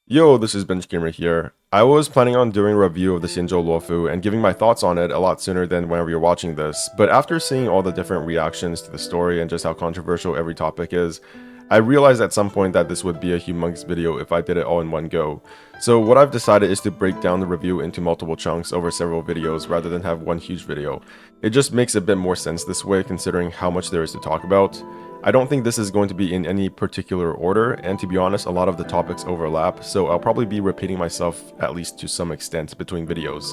Yo, this is Benchgamer here. I was planning on doing a review of the Xianzhou Luofu and giving my thoughts on it a lot sooner than whenever you're watching this, but after seeing all the different reactions to the story and just how controversial every topic is, I realized at some point that this would be a humongous video if I did it all in one go. So what I've decided is to break down the review into multiple chunks over several videos rather than have one huge video. It just makes a bit more sense this way considering how much there is to talk about. I don't think this is going to be in any particular order, and to be honest, a lot of the topics overlap, so I'll probably be repeating myself at least to some extent between videos.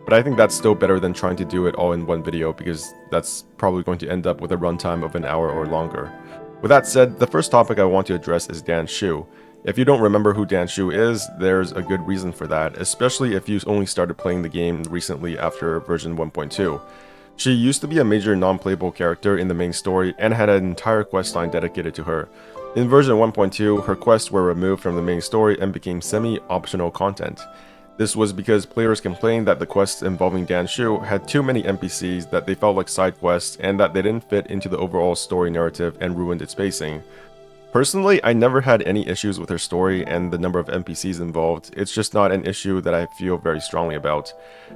But I think that's still better than trying to do it all in one video because that's probably going to end up with a runtime of an hour or longer. With that said, the first topic I want to address is Dan Shu. If you don't remember who Dan Shu is, there's a good reason for that, especially if you only started playing the game recently after version 1.2. She used to be a major non-playable character in the main story and had an entire questline dedicated to her. In version 1.2, her quests were removed from the main story and became semi-optional content. This was because players complained that the quests involving Dan Shu had too many NPCs that they felt like side quests and that they didn't fit into the overall story narrative and ruined its pacing. Personally, I never had any issues with her story and the number of NPCs involved. It's just not an issue that I feel very strongly about.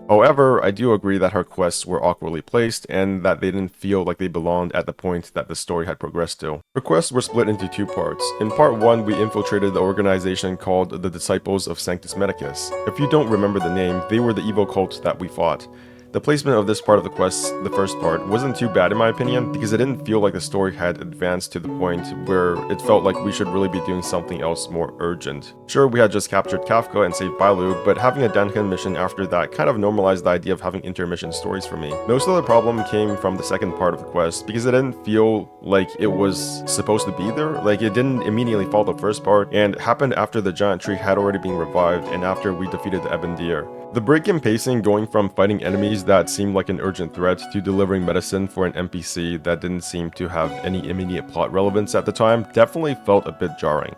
However, I do agree that her quests were awkwardly placed and that they didn't feel like they belonged at the point that the story had progressed to. Her quests were split into two parts. In part 1, we infiltrated the organization called the Disciples of Sanctus Medicus. If you don't remember the name, they were the evil cult that we fought. The placement of this part of the quest, the first part, wasn't too bad in my opinion because it didn't feel like the story had advanced to the point where it felt like we should really be doing something else more urgent. Sure, we had just captured Kafka and saved Bailu, but having a Duncan mission after that kind of normalized the idea of having intermission stories for me. Most of the problem came from the second part of the quest because it didn't feel like it was supposed to be there. Like it didn't immediately follow the first part and it happened after the giant tree had already been revived and after we defeated the Ebon Deer. The break in pacing going from fighting enemies that seemed like an urgent threat to delivering medicine for an NPC that didn't seem to have any immediate plot relevance at the time definitely felt a bit jarring.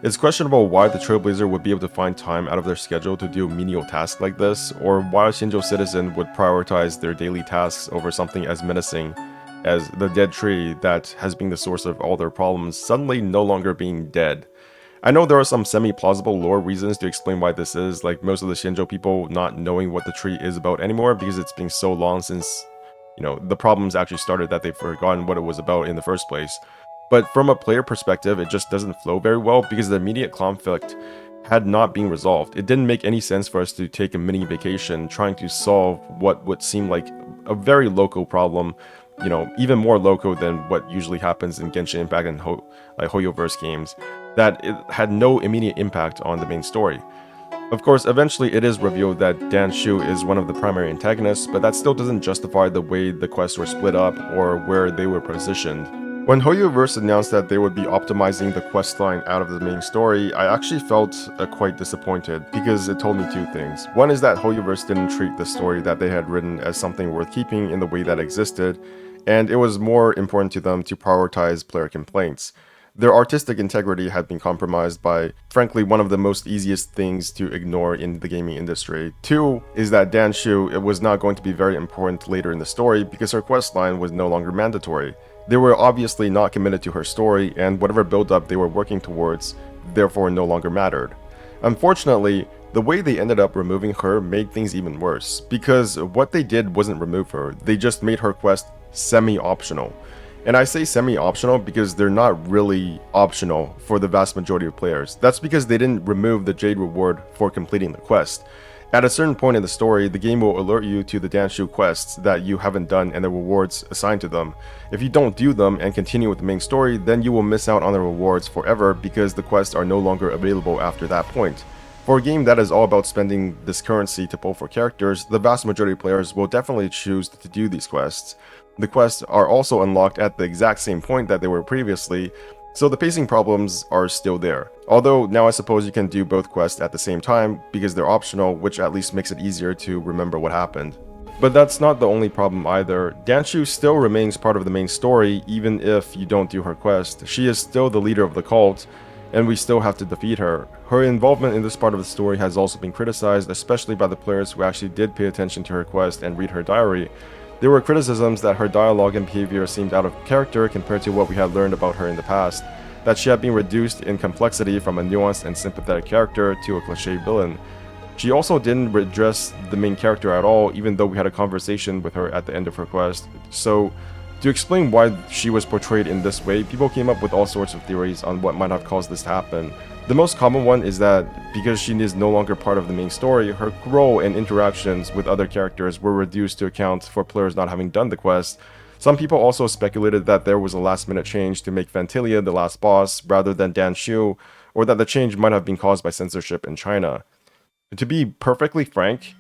It's questionable why the Trailblazer would be able to find time out of their schedule to do a menial task like this, or why a Xianzhou citizen would prioritize their daily tasks over something as menacing as the dead tree that has been the source of all their problems suddenly no longer being dead. I know there are some semi-plausible lore reasons to explain why this is, like most of the Xianzhou people not knowing what the tree is about anymore because it's been so long since, the problems actually started that they've forgotten what it was about in the first place. But from a player perspective, it just doesn't flow very well because the immediate conflict had not been resolved. It didn't make any sense for us to take a mini vacation trying to solve what would seem like a very local problem, even more local than what usually happens in Genshin Impact and Hoyoverse games, that it had no immediate impact on the main story. Of course, eventually it is revealed that Dan Shu is one of the primary antagonists, but that still doesn't justify the way the quests were split up or where they were positioned. When Hoyoverse announced that they would be optimizing the questline out of the main story, I actually felt quite disappointed because it told me two things. One is that Hoyoverse didn't treat the story that they had written as something worth keeping in the way that existed, and it was more important to them to prioritize player complaints. Their artistic integrity had been compromised by, frankly, one of the most easiest things to ignore in the gaming industry. Two is that Dan Shu was not going to be very important later in the story because her questline was no longer mandatory. They were obviously not committed to her story, and whatever build-up they were working towards therefore no longer mattered. Unfortunately, the way they ended up removing her made things even worse, because what they did wasn't remove her, they just made her quest semi-optional. And I say semi-optional because they're not really optional for the vast majority of players. That's because they didn't remove the Jade reward for completing the quest. At a certain point in the story, the game will alert you to the Dan Shu quests that you haven't done and the rewards assigned to them. If you don't do them and continue with the main story, then you will miss out on the rewards forever because the quests are no longer available after that point. For a game that is all about spending this currency to pull for characters, the vast majority of players will definitely choose to do these quests. The quests are also unlocked at the exact same point that they were previously, so the pacing problems are still there. Although now I suppose you can do both quests at the same time because they're optional, which at least makes it easier to remember what happened. But that's not the only problem either. Dan Shu still remains part of the main story even if you don't do her quest. She is still the leader of the cult, and we still have to defeat her. Her involvement in this part of the story has also been criticized, especially by the players who actually did pay attention to her quest and read her diary. There were criticisms that her dialogue and behavior seemed out of character compared to what we had learned about her in the past. that she had been reduced in complexity from a nuanced and sympathetic character to a cliché villain. She also didn't address the main character at all, even though we had a conversation with her at the end of her quest. So, to explain why she was portrayed in this way, people came up with all sorts of theories on what might have caused this to happen. The most common one is that because she is no longer part of the main story, her role and interactions with other characters were reduced to account for players not having done the quest. Some people also speculated that there was a last-minute change to make Phantilia the last boss rather than Dan Shu, or that the change might have been caused by censorship in China. To be perfectly frank,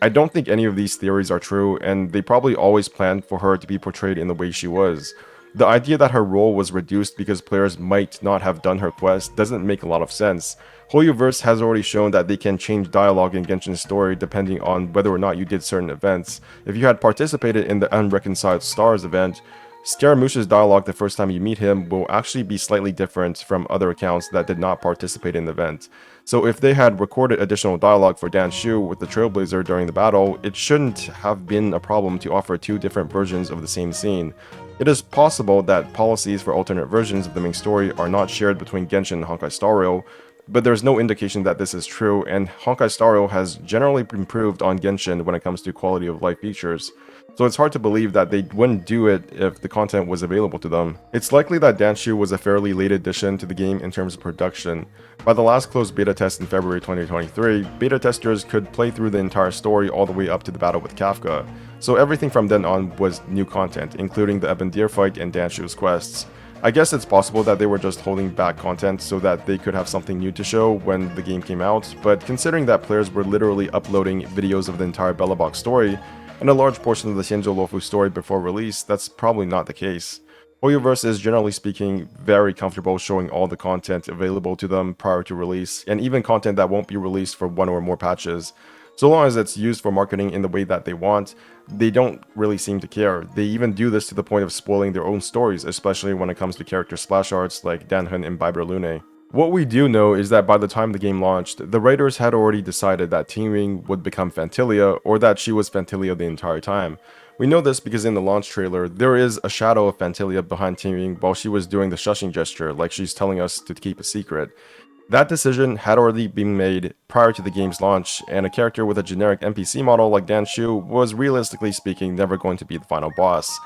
I don't think any of these theories are true, and they probably always planned for her to be portrayed in the way she was. The idea that her role was reduced because players might not have done her quest doesn't make a lot of sense. HoYoverse has already shown that they can change dialogue in Genshin's story depending on whether or not you did certain events. If you had participated in the Unreconciled Stars event, Scaramouche's dialogue the first time you meet him will actually be slightly different from other accounts that did not participate in the event. So if they had recorded additional dialogue for Dan Shu with the Trailblazer during the battle, it shouldn't have been a problem to offer two different versions of the same scene. It is possible that policies for alternate versions of the main story are not shared between Genshin and Honkai Star Rail, but there's no indication that this is true, and Honkai Star Rail has generally improved on Genshin when it comes to quality of life features. So it's hard to believe that they wouldn't do it if the content was available to them. It's likely that Dan Shu was a fairly late addition to the game in terms of production. By the last closed beta test in February 2023, beta testers could play through the entire story all the way up to the battle with Kafka. So everything from then on was new content, including the Ebon Deer fight and Dan Shu's quests. I guess it's possible that they were just holding back content so that they could have something new to show when the game came out, but considering that players were literally uploading videos of the entire Belobog story, and a large portion of the Xianzhou Luofu story before release, that's probably not the case. HoYoverse is, generally speaking, very comfortable showing all the content available to them prior to release, and even content that won't be released for one or more patches. So long as it's used for marketing in the way that they want, they don't really seem to care. They even do this to the point of spoiling their own stories, especially when it comes to character splash arts like Danhun and Biber Lune. What we do know is that by the time the game launched, the writers had already decided that Ting would become Phantilia, or that she was Phantilia the entire time. We know this because in the launch trailer, there is a shadow of Phantilia behind Ting while she was doing the shushing gesture, like she's telling us to keep a secret. That decision had already been made prior to the game's launch, and a character with a generic NPC model like Dan Shu was, realistically speaking, never going to be the final boss.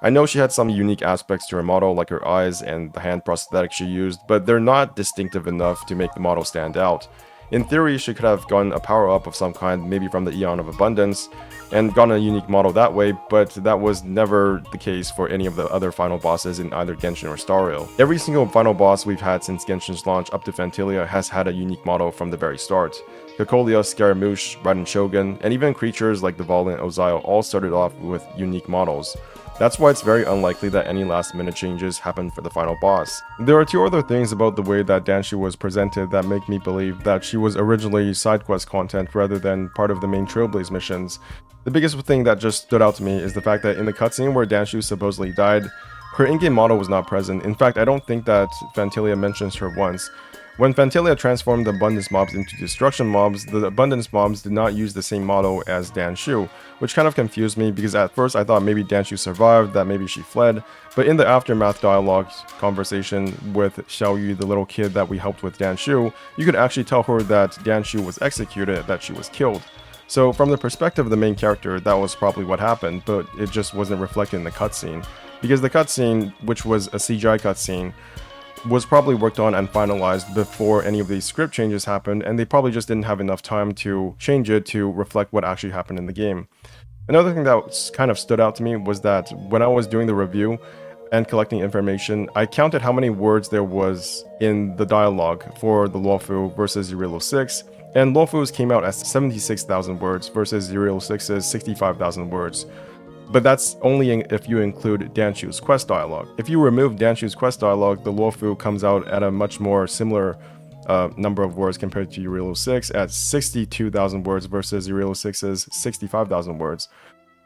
I know she had some unique aspects to her model, like her eyes and the hand prosthetic she used, but they're not distinctive enough to make the model stand out. In theory, she could have gotten a power-up of some kind, maybe from the Eon of Abundance, and gotten a unique model that way, but that was never the case for any of the other final bosses in either Genshin or Star Rail. Every single final boss we've had since Genshin's launch up to Phantilia has had a unique model from the very start. Cocolia, Scaramouche, Raiden Shogun, and even creatures like the Val and Ozyle all started off with unique models. That's why it's very unlikely that any last-minute changes happen for the final boss. There are two other things about the way that Dan Shu was presented that make me believe that she was originally side quest content rather than part of the main Trailblaze missions. The biggest thing that just stood out to me is the fact that in the cutscene where Dan Shu supposedly died, her in-game model was not present. In fact, I don't think that Phantilia mentions her once. When Phantilia transformed the Abundance mobs into Destruction mobs, the Abundance mobs did not use the same model as Dan Shu, which kind of confused me because at first I thought maybe Dan Shu survived, that maybe she fled, but in the aftermath dialogue conversation with Xiaoyu, the little kid that we helped with Dan Shu, you could actually tell her that Dan Shu was executed, that she was killed. So from the perspective of the main character, that was probably what happened, but it just wasn't reflected in the cutscene. Because the cutscene, which was a CGI cutscene, was probably worked on and finalized before any of these script changes happened, and they probably just didn't have enough time to change it to reflect what actually happened in the game. Another thing that kind of stood out to me was that when I was doing the review and collecting information, I counted how many words there was in the dialogue for the Luofu versus Zerilo 6, and Luofu's came out as 76,000 words versus Zerilo 6's 65,000 words. But that's only if you include Dan Shu's quest dialogue. If you remove Dan Shu's quest dialogue, the Luofu comes out at a much more similar number of words compared to Zerilo 6 at 62,000 words versus Zerilo 6's 65,000 words.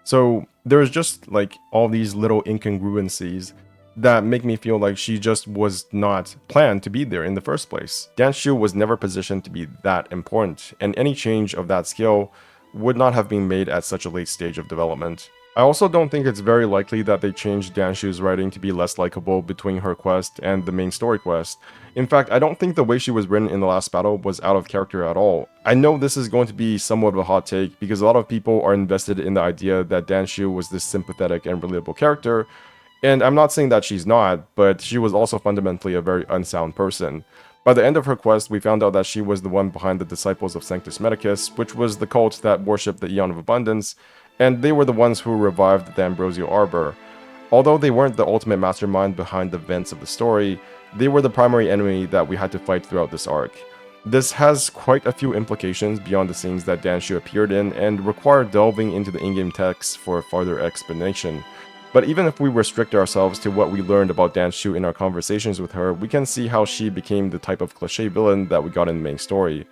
So there's just like all these little incongruencies that make me feel like she just was not planned to be there in the first place. Dan Shu was never positioned to be that important, and any change of that scale would not have been made at such a late stage of development. I also don't think it's very likely that they changed Dan Shu's writing to be less likable between her quest and the main story quest. In fact, I don't think the way she was written in the last battle was out of character at all. I know this is going to be somewhat of a hot take because a lot of people are invested in the idea that Dan Shu was this sympathetic and relatable character, and I'm not saying that she's not, but she was also fundamentally a very unsound person. By the end of her quest, we found out that she was the one behind the Disciples of Sanctus Medicus, which was the cult that worshipped the Aeon of Abundance, and they were the ones who revived the Ambrosial Arbor. Although they weren't the ultimate mastermind behind the events of the story, they were the primary enemy that we had to fight throughout this arc. This has quite a few implications beyond the scenes that Dan Shu appeared in and require delving into the in-game text for further explanation. But even if we restrict ourselves to what we learned about Dan Shu in our conversations with her, we can see how she became the type of cliché villain that we got in the main story.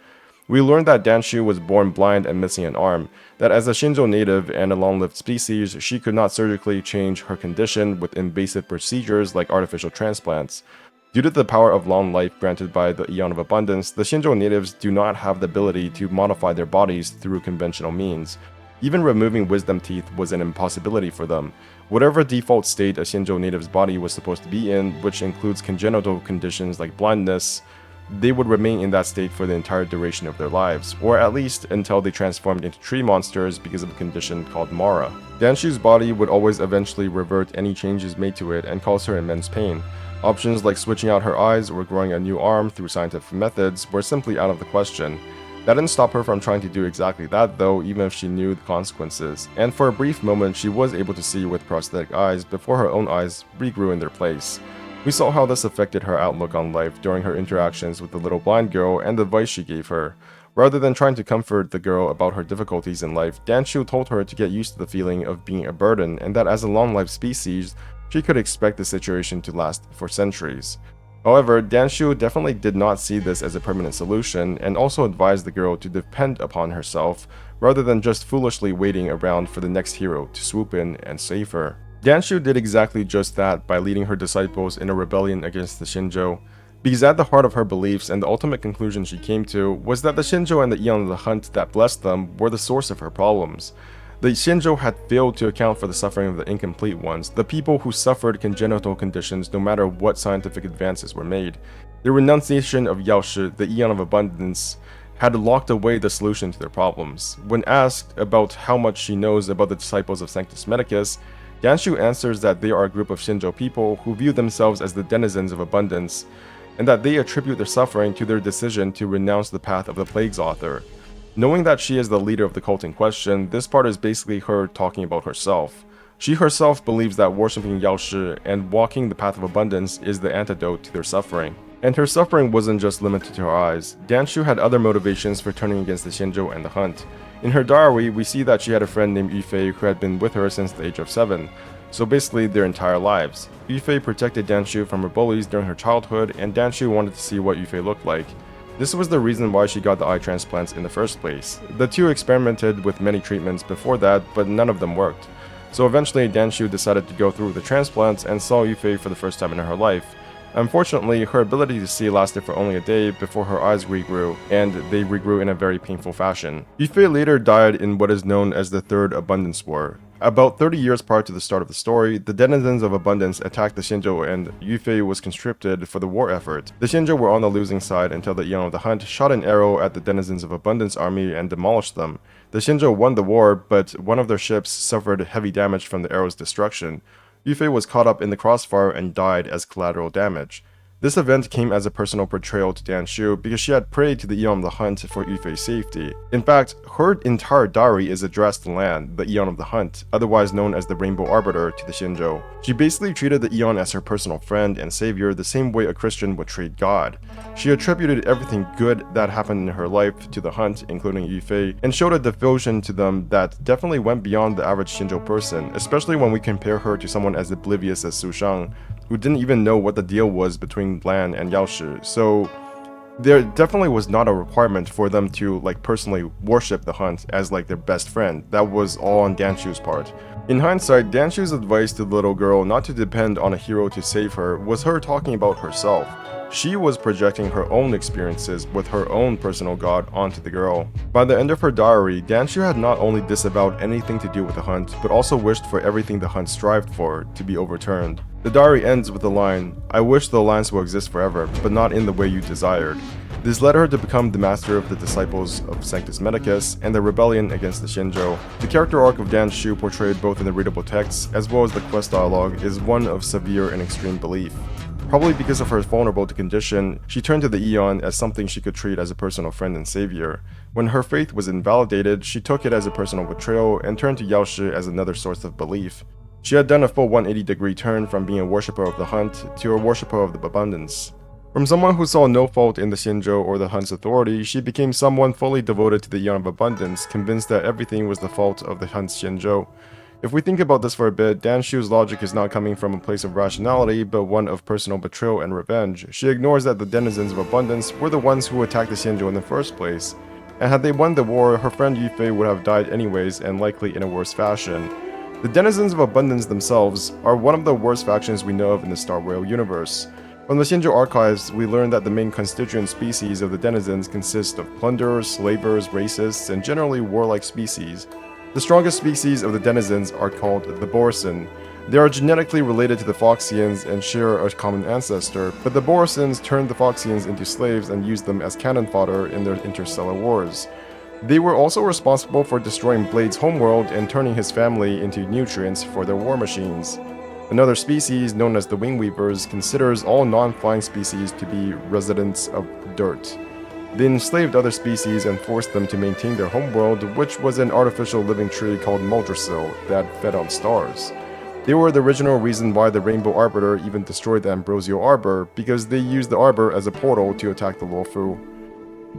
We learned that Dan Shu was born blind and missing an arm, that as a Xianzhou native and a long-lived species, she could not surgically change her condition with invasive procedures like artificial transplants. Due to the power of long life granted by the Aeon of Abundance, the Xianzhou natives do not have the ability to modify their bodies through conventional means. Even removing wisdom teeth was an impossibility for them. Whatever default state a Xianzhou native's body was supposed to be in, which includes congenital conditions like blindness, they would remain in that state for the entire duration of their lives, or at least until they transformed into tree monsters because of a condition called Mara. Dan Shu's body would always eventually revert any changes made to it and cause her immense pain. Options like switching out her eyes or growing a new arm through scientific methods were simply out of the question. That didn't stop her from trying to do exactly that though, even if she knew the consequences, and for a brief moment she was able to see with prosthetic eyes before her own eyes regrew in their place. We saw how this affected her outlook on life during her interactions with the little blind girl and the advice she gave her. Rather than trying to comfort the girl about her difficulties in life, Dan Shu told her to get used to the feeling of being a burden and that as a long-lived species, she could expect the situation to last for centuries. However, Dan Shu definitely did not see this as a permanent solution and also advised the girl to depend upon herself rather than just foolishly waiting around for the next hero to swoop in and save her. Dan Shu did exactly just that by leading her disciples in a rebellion against the Xianzhou, because at the heart of her beliefs and the ultimate conclusion she came to was that the Xianzhou and the Aeon of the Hunt that blessed them were the source of her problems. The Xianzhou had failed to account for the suffering of the incomplete ones, the people who suffered congenital conditions no matter what scientific advances were made. The renunciation of Yao Shi, the Aeon of Abundance, had locked away the solution to their problems. When asked about how much she knows about the Disciples of Sanctus Medicus, Dan Shu answers that they are a group of Xianzhou people who view themselves as the denizens of abundance, and that they attribute their suffering to their decision to renounce the path of the Plague's author. Knowing that she is the leader of the cult in question, this part is basically her talking about herself. She herself believes that worshipping Yao Shi and walking the path of abundance is the antidote to their suffering. And her suffering wasn't just limited to her eyes. Dan Shu had other motivations for turning against the Xianzhou and the Hunt. In her diary, we see that she had a friend named Yufei who had been with her since the age of 7, so basically their entire lives. Yufei protected Dan Shu from her bullies during her childhood, and Dan Shu wanted to see what Yufei looked like. This was the reason why she got the eye transplants in the first place. The two experimented with many treatments before that, but none of them worked. So eventually Dan Shu decided to go through with the transplants and saw Yufei for the first time in her life. Unfortunately, her ability to see lasted for only a day before her eyes regrew, and they regrew in a very painful fashion. Yufei later died in what is known as the Third Abundance War. About 30 years prior to the start of the story, the denizens of Abundance attacked the Xianzhou and Yufei was conscripted for the war effort. The Xianzhou were on the losing side until the Aeon of the Hunt shot an arrow at the denizens of Abundance army and demolished them. The Xianzhou won the war, but one of their ships suffered heavy damage from the arrow's destruction. Yufei was caught up in the crossfire and died as collateral damage. This event came as a personal portrayal to Dan Shu because she had prayed to the Aeon of the Hunt for Yufei's safety. In fact, her entire diary is addressed to Lan, the Aeon of the Hunt, otherwise known as the Rainbow Arbiter to the Xianzhou. She basically treated the Aeon as her personal friend and savior the same way a Christian would treat God. She attributed everything good that happened in her life to the Hunt, including Yufei, and showed a devotion to them that definitely went beyond the average Xianzhou person, especially when we compare her to someone as oblivious as Su Shang, who didn't even know what the deal was between Lan and Yao Shi. So There definitely was not a requirement for them to like personally worship the hunt as like their best friend. That was all on Dan Shu's part. In hindsight, Dan Shu's advice to the little girl not to depend on a hero to save her was her talking about herself. She was projecting her own experiences with her own personal god onto the girl. By the end of her diary, Dan Shu had not only disavowed anything to do with the hunt, but also wished for everything the hunt strived for to be overturned. The diary ends with the line, "I wish the alliance will exist forever, but not in the way you desired." This led her to become the master of the disciples of Sanctus Medicus and the rebellion against the Xianzhou. The character arc of Dan Shu portrayed both in the readable texts as well as the quest dialogue is one of severe and extreme belief. Probably because of her vulnerable condition, she turned to the Aeon as something she could treat as a personal friend and savior. When her faith was invalidated, she took it as a personal betrayal and turned to Yao Shi as another source of belief. She had done a full 180-degree turn from being a worshipper of the hunt to a worshipper of the abundance. From someone who saw no fault in the Xianzhou or the hunt's authority, she became someone fully devoted to the Aeon of Abundance, convinced that everything was the fault of the hunt's Xianzhou. If we think about this for a bit, Dan Shu's logic is not coming from a place of rationality, but one of personal betrayal and revenge. She ignores that the denizens of Abundance were the ones who attacked the Xianzhou in the first place, and had they won the war, her friend Yufei would have died anyways, and likely in a worse fashion. The denizens of Abundance themselves are one of the worst factions we know of in the Star Rail universe. From the Xianzhou archives, we learn that the main constituent species of the denizens consist of plunderers, slavers, racists, and generally warlike species. The strongest species of the denizens are called the Borison. They are genetically related to the Foxians and share a common ancestor, but the Borisons turned the Foxians into slaves and used them as cannon fodder in their interstellar wars. They were also responsible for destroying Blade's homeworld and turning his family into nutrients for their war machines. Another species, known as the Wing Weavers, considers all non-flying species to be residents of dirt. They enslaved other species and forced them to maintain their homeworld, which was an artificial living tree called Muldrasil that fed on stars. They were the original reason why the Rainbow Arbiter even destroyed the Ambrosial Arbor, because they used the Arbor as a portal to attack the Luofu.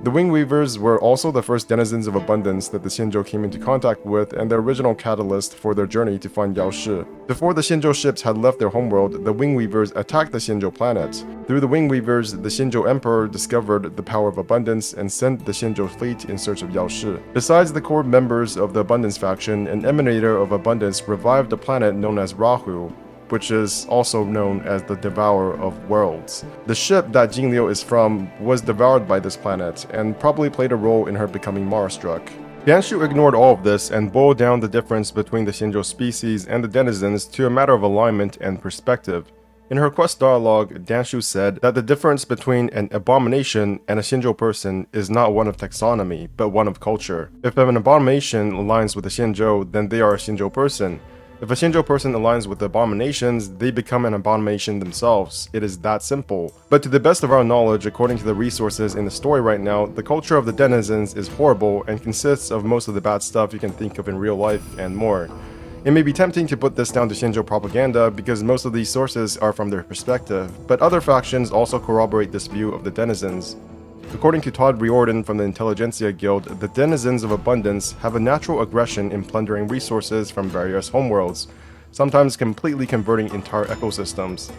The Wing Weavers were also the first denizens of Abundance that the Xianzhou came into contact with and the original catalyst for their journey to find Yao Shi. Before the Xianzhou ships had left their homeworld, the Wing Weavers attacked the Xianzhou planet. Through the Wing Weavers, the Xianzhou Emperor discovered the power of Abundance and sent the Xianzhou fleet in search of Yao Shi. Besides the core members of the Abundance faction, an emanator of Abundance revived a planet known as Rahu, which is also known as the Devourer of Worlds. The ship that Jingliu is from was devoured by this planet, and probably played a role in her becoming Mara-struck. Dan Shu ignored all of this and boiled down the difference between the Xianzhou species and the denizens to a matter of alignment and perspective. In her quest dialogue, Dan Shu said that the difference between an abomination and a Xianzhou person is not one of taxonomy, but one of culture. If an abomination aligns with a Xianzhou, then they are a Xianzhou person. If a Xianzhou person aligns with the abominations, they become an abomination themselves. It is that simple. But to the best of our knowledge, according to the resources in the story right now, the culture of the denizens is horrible and consists of most of the bad stuff you can think of in real life and more. It may be tempting to put this down to Xianzhou propaganda because most of these sources are from their perspective, but other factions also corroborate this view of the denizens. According to Todd Riordan from the Intelligentsia Guild, the denizens of Abundance have a natural aggression in plundering resources from various homeworlds, sometimes completely converting entire ecosystems.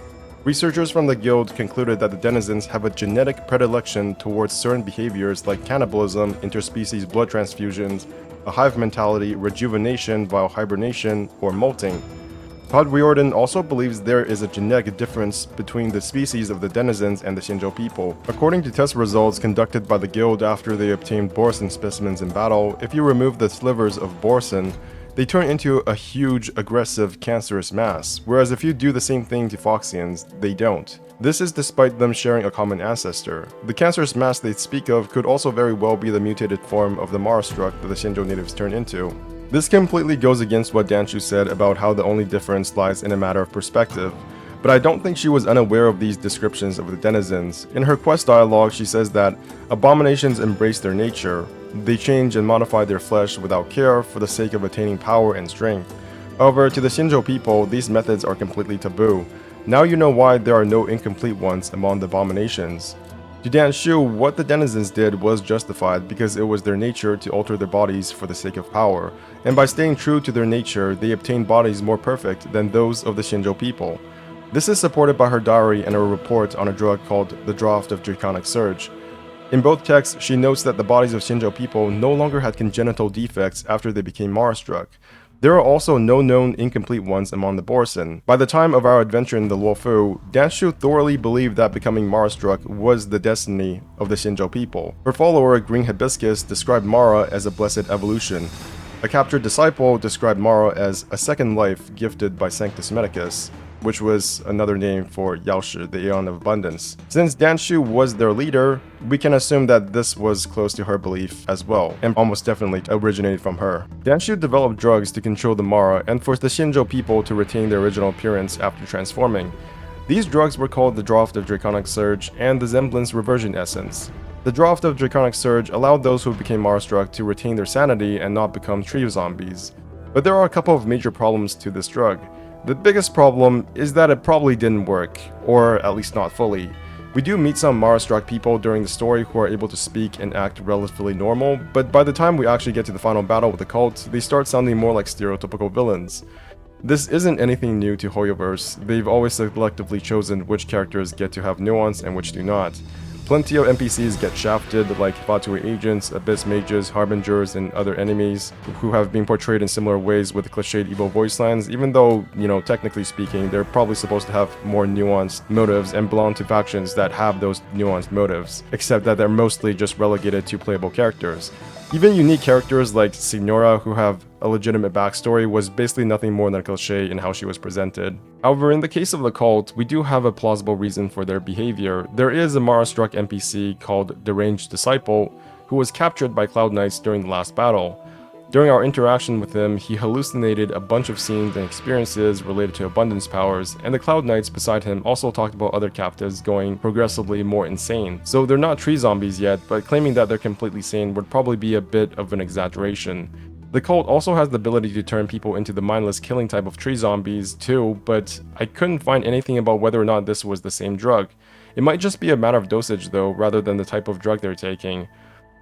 Researchers from the guild concluded that the denizens have a genetic predilection towards certain behaviors like cannibalism, interspecies blood transfusions, a hive mentality, rejuvenation via hibernation, or molting. Todd Riordan also believes there is a genetic difference between the species of the denizens and the Xianzhou people. According to test results conducted by the guild after they obtained Borison specimens in battle, if you remove the slivers of Borison, they turn into a huge, aggressive, cancerous mass, whereas if you do the same thing to Foxians, they don't. This is despite them sharing a common ancestor. The cancerous mass they speak of could also very well be the mutated form of the Mara-struck that the Xianzhou natives turn into. This completely goes against what Dan Shu said about how the only difference lies in a matter of perspective, but I don't think she was unaware of these descriptions of the denizens. In her quest dialogue, she says that abominations embrace their nature. They change and modify their flesh without care for the sake of attaining power and strength. However, to the Xianzhou people, these methods are completely taboo. Now you know why there are no incomplete ones among the abominations. To Dan Shu, what the denizens did was justified because it was their nature to alter their bodies for the sake of power, and by staying true to their nature, they obtained bodies more perfect than those of the Xianzhou people. This is supported by her diary and a report on a drug called the Draft of Draconic Surge. In both texts, she notes that the bodies of Xianzhou people no longer had congenital defects after they became Mara-struck. There are also no known incomplete ones among the Borson. By the time of our adventure in the Luofu, Dan Shu thoroughly believed that becoming Mara-struck was the destiny of the Xianzhou people. Her follower, Green Hibiscus, described Mara as a blessed evolution. A captured disciple described Mara as a second life gifted by Sanctus Medicus, which was another name for Yaoshi, the Aeon of Abundance. Since Dan Shu was their leader, we can assume that this was close to her belief as well, and almost definitely originated from her. Dan Shu developed drugs to control the Mara and forced the Xianzhou people to retain their original appearance after transforming. These drugs were called the Draught of Draconic Surge and the Semblance Reversion Essence. The Draught of Draconic Surge allowed those who became Mara-struck to retain their sanity and not become tree zombies. But there are a couple of major problems to this drug. The biggest problem is that it probably didn't work, or at least not fully. We do meet some Mara-struck people during the story who are able to speak and act relatively normal, but by the time we actually get to the final battle with the cult, they start sounding more like stereotypical villains. This isn't anything new to Hoyoverse. They've always selectively chosen which characters get to have nuance and which do not. Plenty of NPCs get shafted, like Fatui agents, Abyss mages, harbingers, and other enemies who have been portrayed in similar ways with cliched evil voice lines, even though, technically speaking, they're probably supposed to have more nuanced motives and belong to factions that have those nuanced motives, except that they're mostly just relegated to playable characters. Even unique characters like Signora, who have a legitimate backstory, was basically nothing more than a cliché in how she was presented. However, in the case of the cult, we do have a plausible reason for their behavior. There is a Mara-struck NPC called Deranged Disciple, who was captured by Cloud Knights during the last battle. During our interaction with him, he hallucinated a bunch of scenes and experiences related to abundance powers, and the Cloud Knights beside him also talked about other captives going progressively more insane. So they're not tree zombies yet, but claiming that they're completely sane would probably be a bit of an exaggeration. The cult also has the ability to turn people into the mindless killing type of tree zombies too, but I couldn't find anything about whether or not this was the same drug. It might just be a matter of dosage though, rather than the type of drug they're taking.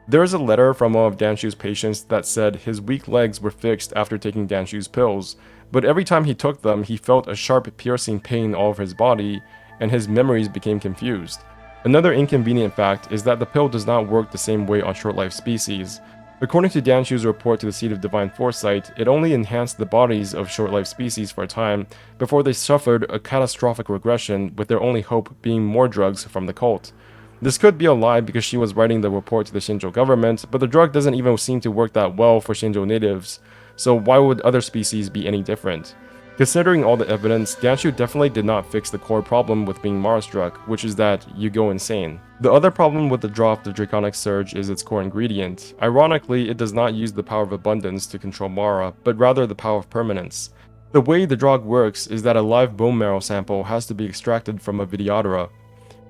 There is a letter from one of Dan Shu's patients that said his weak legs were fixed after taking Dan Shu's pills, but every time he took them, he felt a sharp piercing pain all over his body, and his memories became confused. Another inconvenient fact is that the pill does not work the same way on short-life species. According to Dan Shu's report to the Seat of Divine Foresight, it only enhanced the bodies of short-life species for a time before they suffered a catastrophic regression, with their only hope being more drugs from the cult. This could be a lie because she was writing the report to the Xianzhou government, but the drug doesn't even seem to work that well for Xianzhou natives, so why would other species be any different? Considering all the evidence, Dan Shu definitely did not fix the core problem with being Mara-struck, which is that you go insane. The other problem with the Draught of Draconic Surge is its core ingredient. Ironically, it does not use the power of abundance to control Mara, but rather the power of permanence. The way the drug works is that a live bone marrow sample has to be extracted from a Vidyadhara.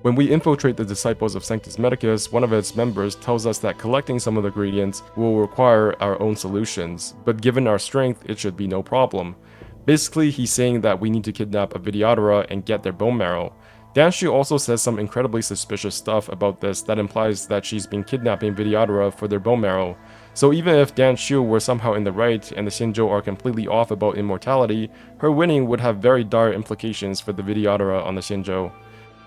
When we infiltrate the disciples of Sanctus Medicus, one of its members tells us that collecting some of the ingredients will require our own solutions, but given our strength, it should be no problem. Basically, he's saying that we need to kidnap a Vidyadhara and get their bone marrow. Dan Shu also says some incredibly suspicious stuff about this that implies that she's been kidnapping Vidyadhara for their bone marrow. So even if Dan Shu were somehow in the right and the Xianzhou are completely off about immortality, her winning would have very dire implications for the Vidyadhara on the Xianzhou.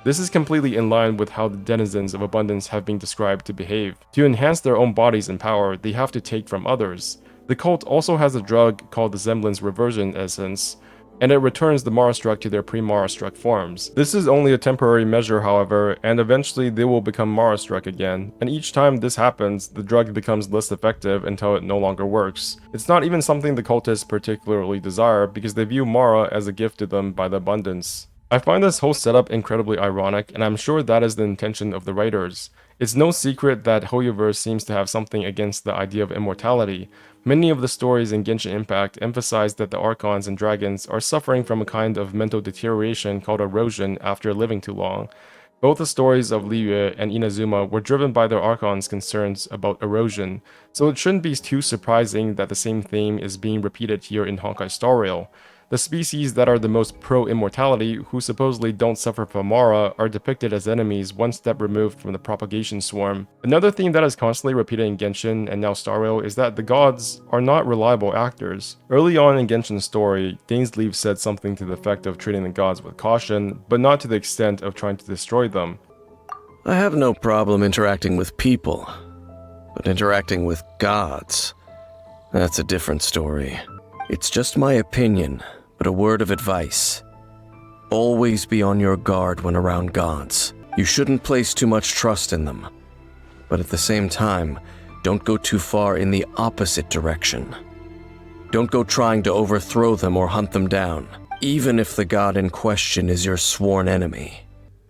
This is completely in line with how the denizens of abundance have been described to behave. To enhance their own bodies and power, they have to take from others. The cult also has a drug called the Semblance Reversion Essence, and it returns the Mara-struck to their pre-Mara-struck forms. This is only a temporary measure, however, and eventually they will become Mara-struck again, and each time this happens, the drug becomes less effective until it no longer works. It's not even something the cultists particularly desire, because they view Mara as a gift to them by the abundance. I find this whole setup incredibly ironic, and I'm sure that is the intention of the writers. It's no secret that Hoyoverse seems to have something against the idea of immortality. Many of the stories in Genshin Impact emphasize that the Archons and Dragons are suffering from a kind of mental deterioration called erosion after living too long. Both the stories of Liyue and Inazuma were driven by their Archons' concerns about erosion, so it shouldn't be too surprising that the same theme is being repeated here in Honkai Star Rail. The species that are the most pro-immortality, who supposedly don't suffer from Mara, are depicted as enemies one step removed from the propagation swarm. Another theme that is constantly repeated in Genshin and now Star Rail is that the gods are not reliable actors. Early on in Genshin's story, Dainsleif said something to the effect of treating the gods with caution, but not to the extent of trying to destroy them. I have no problem interacting with people, but interacting with gods, that's a different story. It's just my opinion, but a word of advice. Always be on your guard when around gods. You shouldn't place too much trust in them, but at the same time, don't go too far in the opposite direction. Don't go trying to overthrow them or hunt them down, even if the god in question is your sworn enemy.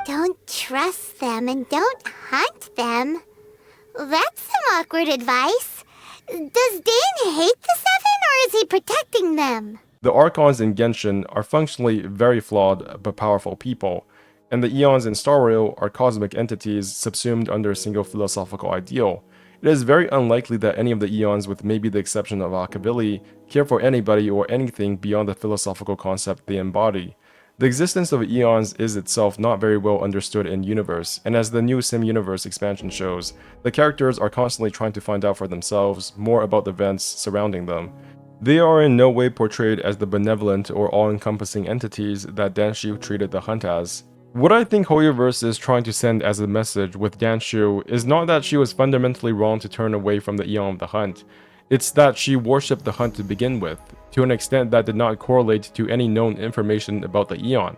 Don't trust them and don't hunt them. That's some awkward advice. Does Dan hate the Seven, or is he protecting them? The Archons in Genshin are functionally very flawed but powerful people, and the Eons in Star Rail are cosmic entities subsumed under a single philosophical ideal. It is very unlikely that any of the Eons, with maybe the exception of Akabili, care for anybody or anything beyond the philosophical concept they embody. The existence of Eons is itself not very well understood in universe, and as the new Sim-Universe expansion shows, the characters are constantly trying to find out for themselves more about the events surrounding them. They are in no way portrayed as the benevolent or all-encompassing entities that Dan Shu treated the Hunt as. What I think Hoyoverse is trying to send as a message with Dan Shu is not that she was fundamentally wrong to turn away from the Eon of the Hunt. It's that she worshipped the Hunt to begin with, to an extent that did not correlate to any known information about the Eon.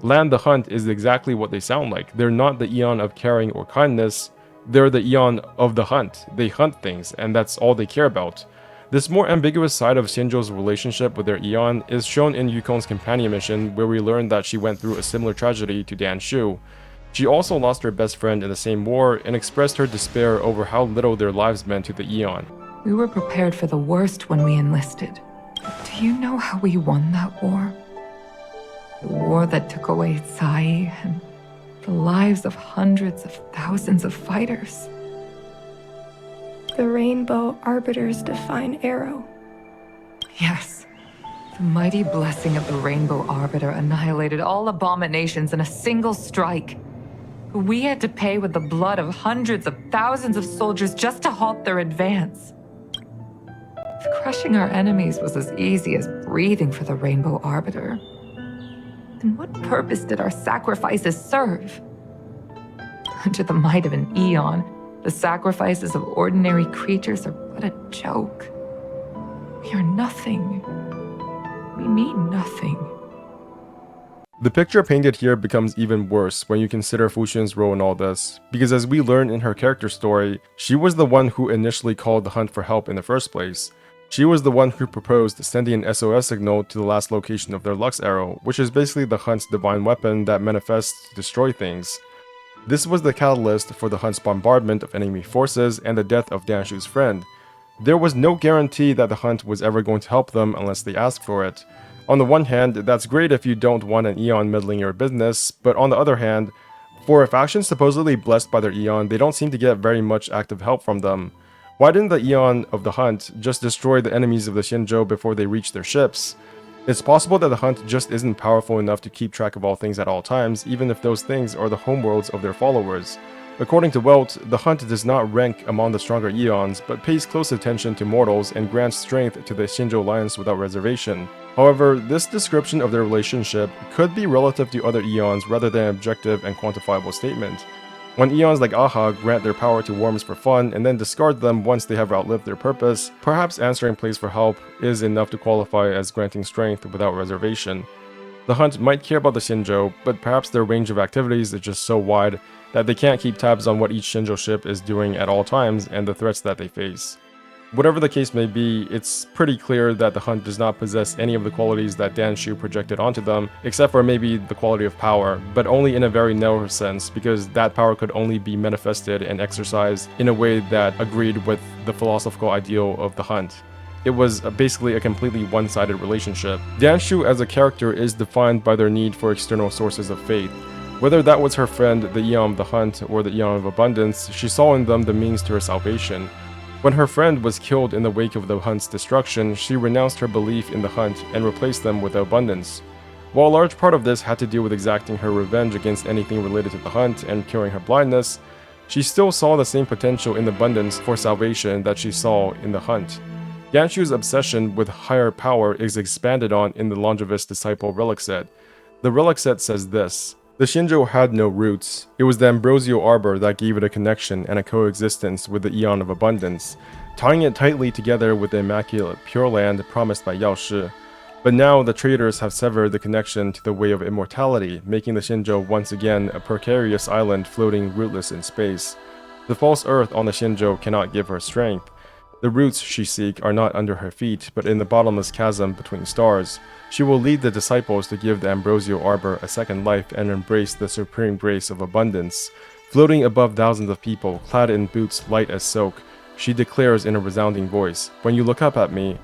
Lan the Hunt is exactly what they sound like. They're not the Eon of caring or kindness, they're the Eon of the Hunt. They hunt things, and that's all they care about. This more ambiguous side of Xianzhou's relationship with their Eon is shown in Yukon's companion mission, where we learn that she went through a similar tragedy to Dan Shu. She also lost her best friend in the same war and expressed her despair over how little their lives meant to the Eon. We were prepared for the worst when we enlisted. Do you know how we won that war? The war that took away Sai and the lives of hundreds of thousands of fighters. The Rainbow Arbiter's divine arrow. Yes. The mighty blessing of the Rainbow Arbiter annihilated all abominations in a single strike. We had to pay with the blood of hundreds of thousands of soldiers just to halt their advance. If crushing our enemies was as easy as breathing for the Rainbow Arbiter, then what purpose did our sacrifices serve? Under the might of an Eon, the sacrifices of ordinary creatures are but a joke. We are nothing. We mean nothing. The picture painted here becomes even worse when you consider Fuxin's role in all this, because as we learn in her character story, she was the one who initially called the Hunt for help in the first place. She was the one who proposed sending an SOS signal to the last location of their Lux Arrow, which is basically the Hunt's divine weapon that manifests to destroy things. This was the catalyst for the Hunt's bombardment of enemy forces and the death of Dan Shu's friend. There was no guarantee that the Hunt was ever going to help them unless they asked for it. On the one hand, that's great if you don't want an Eon meddling your business, but on the other hand, for a faction supposedly blessed by their Eon, they don't seem to get very much active help from them. Why didn't the Eon of the Hunt just destroy the enemies of the Xianzhou before they reached their ships? It's possible that the Hunt just isn't powerful enough to keep track of all things at all times, even if those things are the homeworlds of their followers. According to Welt, the Hunt does not rank among the stronger Eons, but pays close attention to mortals and grants strength to the Xianzhou Alliance without reservation. However, this description of their relationship could be relative to other Eons rather than an objective and quantifiable statement. When Eons like Aha grant their power to worms for fun and then discard them once they have outlived their purpose, perhaps answering pleas for help is enough to qualify as granting strength without reservation. The Hunt might care about the Xianzhou, but perhaps their range of activities is just so wide that they can't keep tabs on what each Xianzhou ship is doing at all times and the threats that they face. Whatever the case may be, it's pretty clear that the Hunt does not possess any of the qualities that Dan Shu projected onto them, except for maybe the quality of power, but only in a very narrow sense, because that power could only be manifested and exercised in a way that agreed with the philosophical ideal of the Hunt. It was basically a completely one-sided relationship. Dan Shu as a character is defined by their need for external sources of faith. Whether that was her friend, the Eon of the Hunt, or the Eon of Abundance, she saw in them the means to her salvation. When her friend was killed in the wake of the Hunt's destruction, she renounced her belief in the Hunt and replaced them with the Abundance. While a large part of this had to do with exacting her revenge against anything related to the Hunt and curing her blindness, she still saw the same potential in the Abundance for salvation that she saw in the Hunt. Dan Shu's obsession with higher power is expanded on in the Longevous Disciple relic set. The relic set says this: The Xianzhou had no roots. It was the ambrosial arbor that gave it a connection and a coexistence with the Eon of Abundance, tying it tightly together with the immaculate Pure Land promised by Yao Shi. But now the traders have severed the connection to the way of immortality, making the Xianzhou once again a precarious island floating rootless in space. The false earth on the Xianzhou cannot give her strength. The roots she seeks are not under her feet, but in the bottomless chasm between stars. She will lead the disciples to give the ambrosial arbor a second life and embrace the supreme grace of abundance. Floating above thousands of people, clad in boots light as silk, she declares in a resounding voice, "When you look up at me,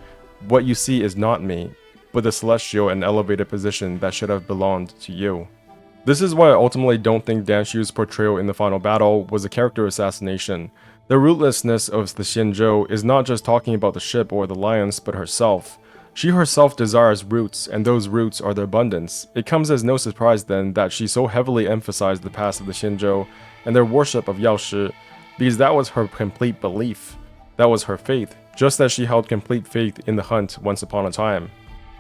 what you see is not me, but the celestial and elevated position that should have belonged to you." This is why I ultimately don't think Dan Shu's portrayal in the final battle was a character assassination. The rootlessness of the Xianzhou is not just talking about the ship or the alliance, but herself. She herself desires roots, and those roots are the abundance. It comes as no surprise then that she so heavily emphasized the past of the Xianzhou and their worship of Yao Shi, because that was her complete belief. That was her faith, just as she held complete faith in the hunt once upon a time.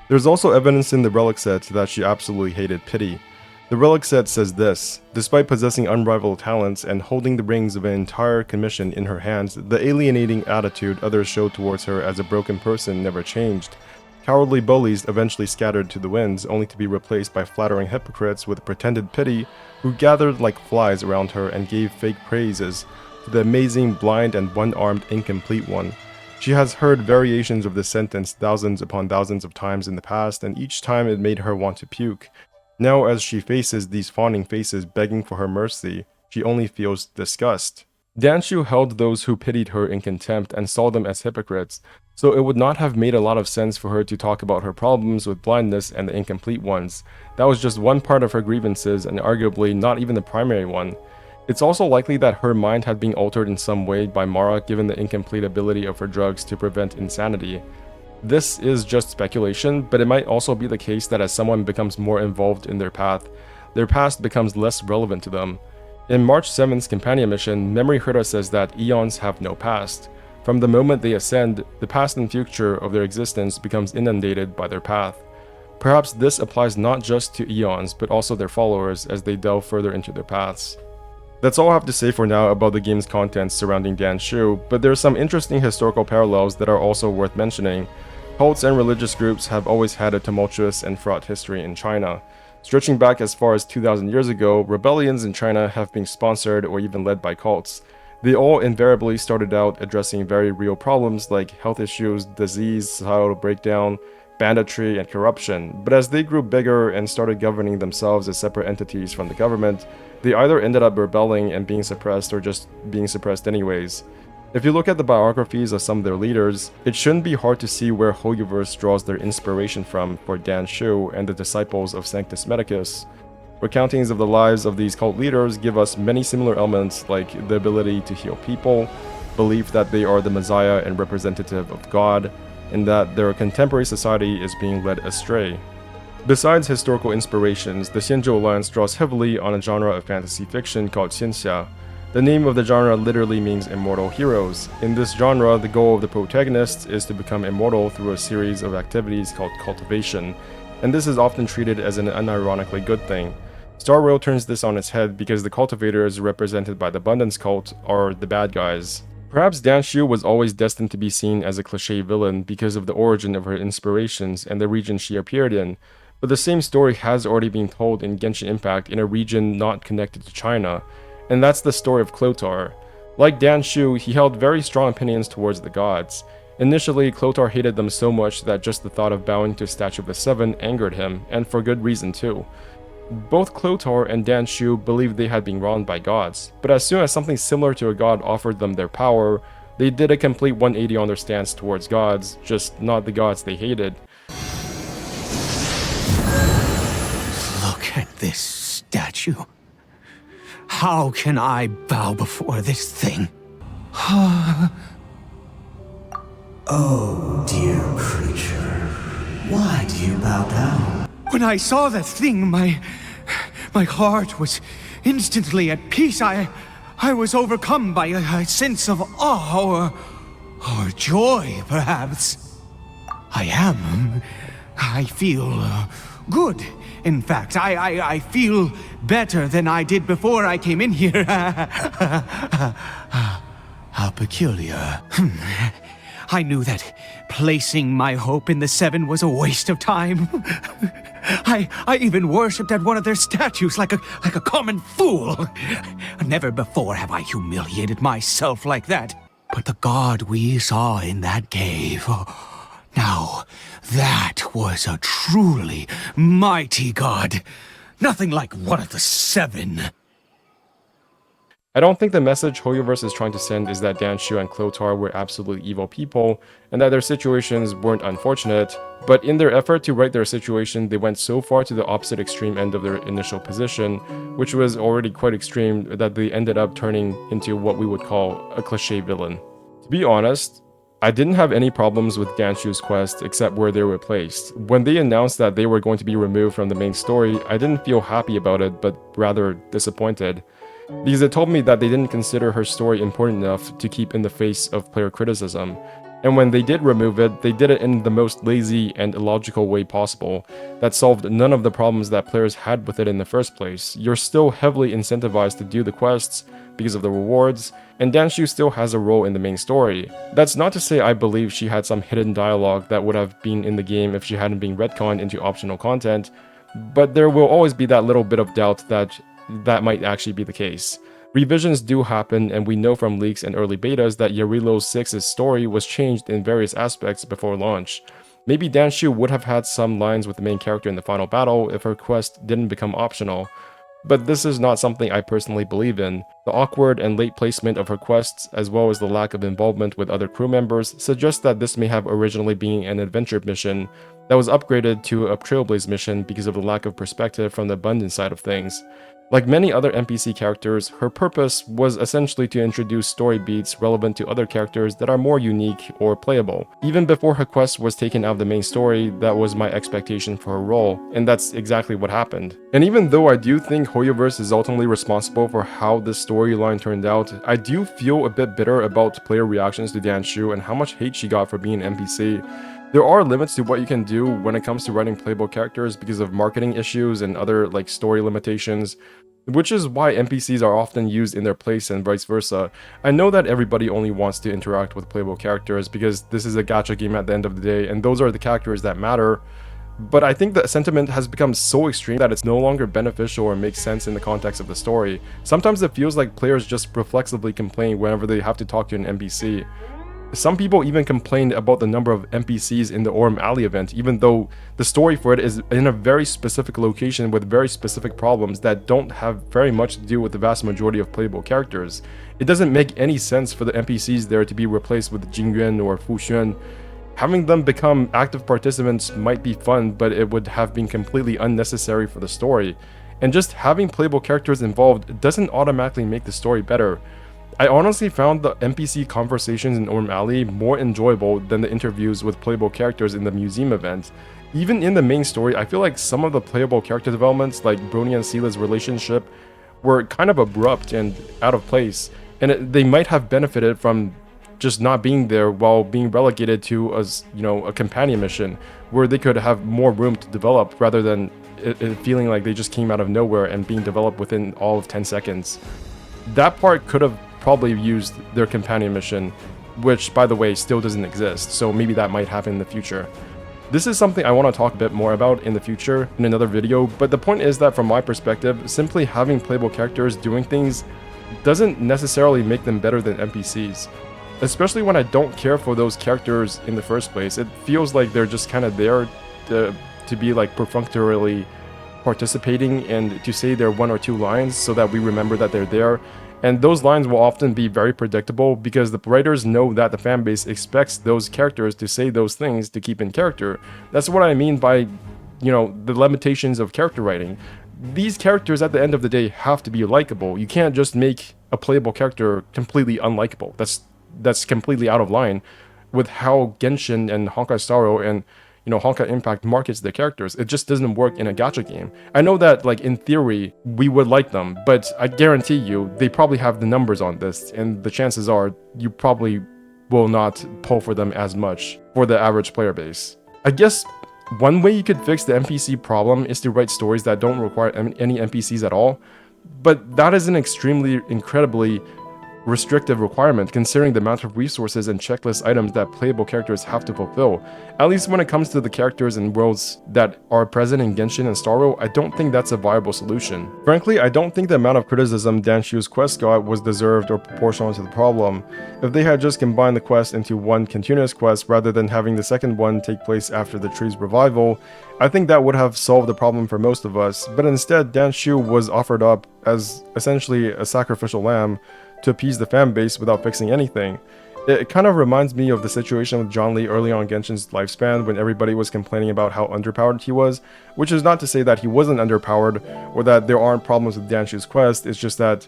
There's also evidence in the relic set that she absolutely hated pity. The relic set says this: despite possessing unrivaled talents and holding the reins of an entire commission in her hands, the alienating attitude others showed towards her as a broken person never changed. Cowardly bullies eventually scattered to the winds, only to be replaced by flattering hypocrites with pretended pity, who gathered like flies around her and gave fake praises to the amazing, blind, and one-armed incomplete one. She has heard variations of this sentence thousands upon thousands of times in the past, and each time it made her want to puke. Now, as she faces these fawning faces begging for her mercy, she only feels disgust. Dan Shu held those who pitied her in contempt and saw them as hypocrites, so it would not have made a lot of sense for her to talk about her problems with blindness and the incomplete ones. That was just one part of her grievances, and arguably not even the primary one. It's also likely that her mind had been altered in some way by Mara given the incomplete ability of her drugs to prevent insanity. This is just speculation, but it might also be the case that as someone becomes more involved in their path, their past becomes less relevant to them. In March 7th's companion mission, Memory Herta says that eons have no past. From the moment they ascend, the past and future of their existence becomes inundated by their path. Perhaps this applies not just to eons, but also their followers as they delve further into their paths. That's all I have to say for now about the game's contents surrounding Dan Shu, but there are some interesting historical parallels that are also worth mentioning. Cults and religious groups have always had a tumultuous and fraught history in China. Stretching back as far as 2,000 years ago, rebellions in China have been sponsored or even led by cults. They all invariably started out addressing very real problems like health issues, disease, societal breakdown, banditry, and corruption, but as they grew bigger and started governing themselves as separate entities from the government, they either ended up rebelling and being suppressed or just being suppressed anyways. If you look at the biographies of some of their leaders, it shouldn't be hard to see where Hoyoverse draws their inspiration from for Dan Shu and the disciples of Sanctus Medicus. Recountings of the lives of these cult leaders give us many similar elements like the ability to heal people, belief that they are the Messiah and representative of God, and that their contemporary society is being led astray. Besides historical inspirations, the Xianzhou Alliance draws heavily on a genre of fantasy fiction called Xianxia. The name of the genre literally means immortal heroes. In this genre, the goal of the protagonists is to become immortal through a series of activities called cultivation, and this is often treated as an unironically good thing. Star Rail turns this on its head because the cultivators, represented by the Abundance Cult, are the bad guys. Perhaps Dan Shu was always destined to be seen as a cliché villain because of the origin of her inspirations and the region she appeared in, but the same story has already been told in Genshin Impact in a region not connected to China, and that's the story of Clothar. Like Dan Shu, he held very strong opinions towards the gods. Initially, Clothar hated them so much that just the thought of bowing to a statue of the Seven angered him, and for good reason too. Both Clothar and Dan Shu believed they had been wronged by gods, but as soon as something similar to a god offered them their power, they did a complete 180 on their stance towards gods, just not the gods they hated. Look at this statue. How can I bow before this thing? Oh, dear creature. Why do you bow down? When I saw that thing, my heart was instantly at peace. I was overcome by a sense of awe or joy, perhaps. I feel good In fact, I feel better than I did before I came in here. How peculiar. I knew that placing my hope in the Seven was a waste of time. I even worshipped at one of their statues like a common fool. Never before have I humiliated myself like that. But the god we saw in that cave, now that was a truly mighty god. Nothing like one of the Seven. I don't think the message Hoyoverse is trying to send is that Dan Shu and Clotar were absolutely evil people, and that their situations weren't unfortunate, but in their effort to right their situation, they went so far to the opposite extreme end of their initial position, which was already quite extreme, that they ended up turning into what we would call a cliché villain. To be honest, I didn't have any problems with Dan Shu's quest except where they were placed. When they announced that they were going to be removed from the main story, I didn't feel happy about it, but rather disappointed. Because it told me that they didn't consider her story important enough to keep in the face of player criticism. And when they did remove it, they did it in the most lazy and illogical way possible, that solved none of the problems that players had with it in the first place. You're still heavily incentivized to do the quests because of the rewards, and Dan Shu still has a role in the main story. That's not to say I believe she had some hidden dialogue that would have been in the game if she hadn't been retconned into optional content, but there will always be that little bit of doubt that might actually be the case. Revisions do happen, and we know from leaks and early betas that Yarilo 6's story was changed in various aspects before launch. Maybe Dan Shu would have had some lines with the main character in the final battle if her quest didn't become optional, but this is not something I personally believe in. The awkward and late placement of her quests, as well as the lack of involvement with other crew members, suggests that this may have originally been an adventure mission that was upgraded to a Trailblaze mission because of the lack of perspective from the abundance side of things. Like many other NPC characters, her purpose was essentially to introduce story beats relevant to other characters that are more unique or playable. Even before her quest was taken out of the main story, that was my expectation for her role, and that's exactly what happened. And even though I do think Hoyoverse is ultimately responsible for how this storyline turned out, I do feel a bit bitter about player reactions to Dan Shu and how much hate she got for being an NPC. There are limits to what you can do when it comes to writing playable characters because of marketing issues and other story limitations, which is why NPCs are often used in their place and vice versa. I know that everybody only wants to interact with playable characters because this is a gacha game at the end of the day, and those are the characters that matter, but I think the sentiment has become so extreme that it's no longer beneficial or makes sense in the context of the story. Sometimes it feels like players just reflexively complain whenever they have to talk to an NPC. Some people even complained about the number of NPCs in the Orm Alley event, even though the story for it is in a very specific location with very specific problems that don't have very much to do with the vast majority of playable characters. It doesn't make any sense for the NPCs there to be replaced with Jingyuan or Fuxuan. Having them become active participants might be fun, but it would have been completely unnecessary for the story. And just having playable characters involved doesn't automatically make the story better. I honestly found the NPC conversations in Orm Alley more enjoyable than the interviews with playable characters in the museum event. Even in the main story, I feel like some of the playable character developments, like Brony and Seela's relationship, were kind of abrupt and out of place, and they might have benefited from just not being there while being relegated to a companion mission where they could have more room to develop rather than it feeling like they just came out of nowhere and being developed within all of 10 seconds. That part could have probably used their companion mission, which by the way still doesn't exist, so maybe that might happen in the future. This is something I want to talk a bit more about in the future in another video, but the point is that from my perspective, simply having playable characters doing things doesn't necessarily make them better than NPCs. Especially when I don't care for those characters in the first place. It feels like they're just kind of there to be perfunctorily participating and to say their one or two lines so that we remember that they're there. And those lines will often be very predictable because the writers know that the fanbase expects those characters to say those things to keep in character. That's what I mean by, the limitations of character writing. These characters at the end of the day have to be likable. You can't just make a playable character completely unlikable. That's completely out of line with how Genshin and Honkai Star Rail and Honkai Impact markets their characters. It just doesn't work in a gacha game. I know that in theory we would like them, but I guarantee you they probably have the numbers on this, and the chances are you probably will not pull for them as much for the average player base. I guess one way you could fix the NPC problem is to write stories that don't require any NPCs at all, but that is an incredibly restrictive requirement considering the amount of resources and checklist items that playable characters have to fulfill. At least when it comes to the characters and worlds that are present in Genshin and Starro, I don't think that's a viable solution. Frankly, I don't think the amount of criticism Dan Shu's quest got was deserved or proportional to the problem. If they had just combined the quest into one continuous quest rather than having the second one take place after the tree's revival, I think that would have solved the problem for most of us, but instead Dan Shu was offered up as essentially a sacrificial lamb to appease the fan base without fixing anything. It kind of reminds me of the situation with John Lee early on in Genshin's lifespan when everybody was complaining about how underpowered he was, which is not to say that he wasn't underpowered or that there aren't problems with Dan Shu's quest, it's just that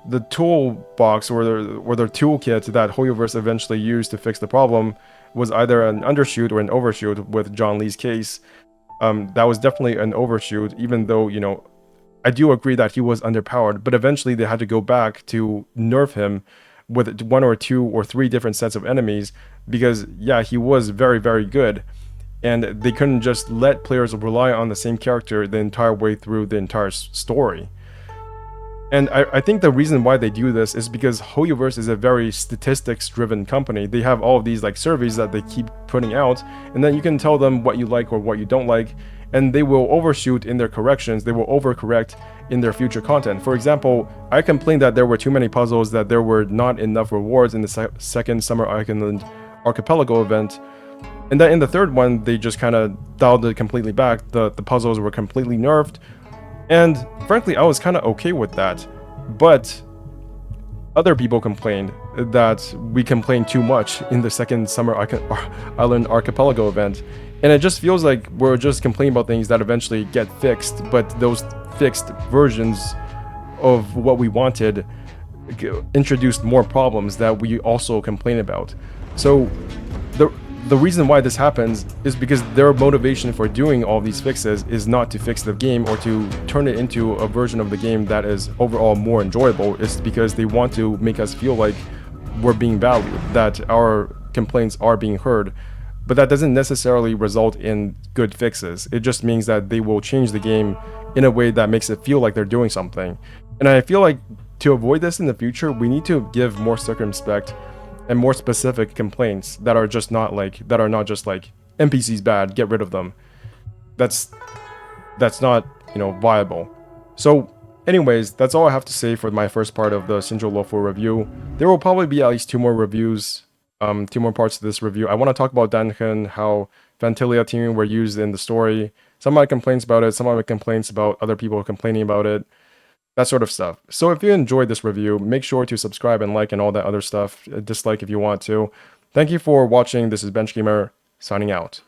the toolbox or the toolkit that Hoyoverse eventually used to fix the problem was either an undershoot or an overshoot with John Lee's case. That was definitely an overshoot, even though, you know, I do agree that he was underpowered, but eventually they had to go back to nerf him with 1 or 2 or 3 different sets of enemies because, yeah, he was very, very good. And they couldn't just let players rely on the same character the entire way through the entire story. And I think the reason why they do this is because Hoyoverse is a very statistics-driven company. They have all of these like surveys that they keep putting out, and then you can tell them what you like or what you don't like, and they will overshoot in their corrections, they will overcorrect in their future content. For example, I complained that there were too many puzzles, that there were not enough rewards in the second Summer Island Archipelago event, and then in the third one, they just kind of dialed it completely back. The puzzles were completely nerfed, and frankly, I was kind of okay with that. But other people complained that we complained too much in the second Summer Island Archipelago event. And it just feels like we're just complaining about things that eventually get fixed, but those fixed versions of what we wanted introduced more problems that we also complain about. So the reason why this happens is because their motivation for doing all these fixes is not to fix the game or to turn it into a version of the game that is overall more enjoyable. It's because they want to make us feel like we're being valued, that our complaints are being heard. But that doesn't necessarily result in good fixes. It just means that they will change the game in a way that makes it feel like they're doing something. And I feel like to avoid this in the future, we need to give more circumspect and more specific complaints that are just not just like NPCs bad, get rid of them. That's not, you know, viable. So anyways, that's all I have to say for my first part of the Xianzhou Luofu review. There will probably be at least 2 more reviews. 2 more parts to this review. I want to talk about Danhen, how Vantilia teaming were used in the story. Some of my complaints about it, some of my complaints about other people complaining about it, that sort of stuff. So if you enjoyed this review, make sure to subscribe and like and all that other stuff. Dislike if you want to. Thank you for watching. This is Benchgamer, signing out.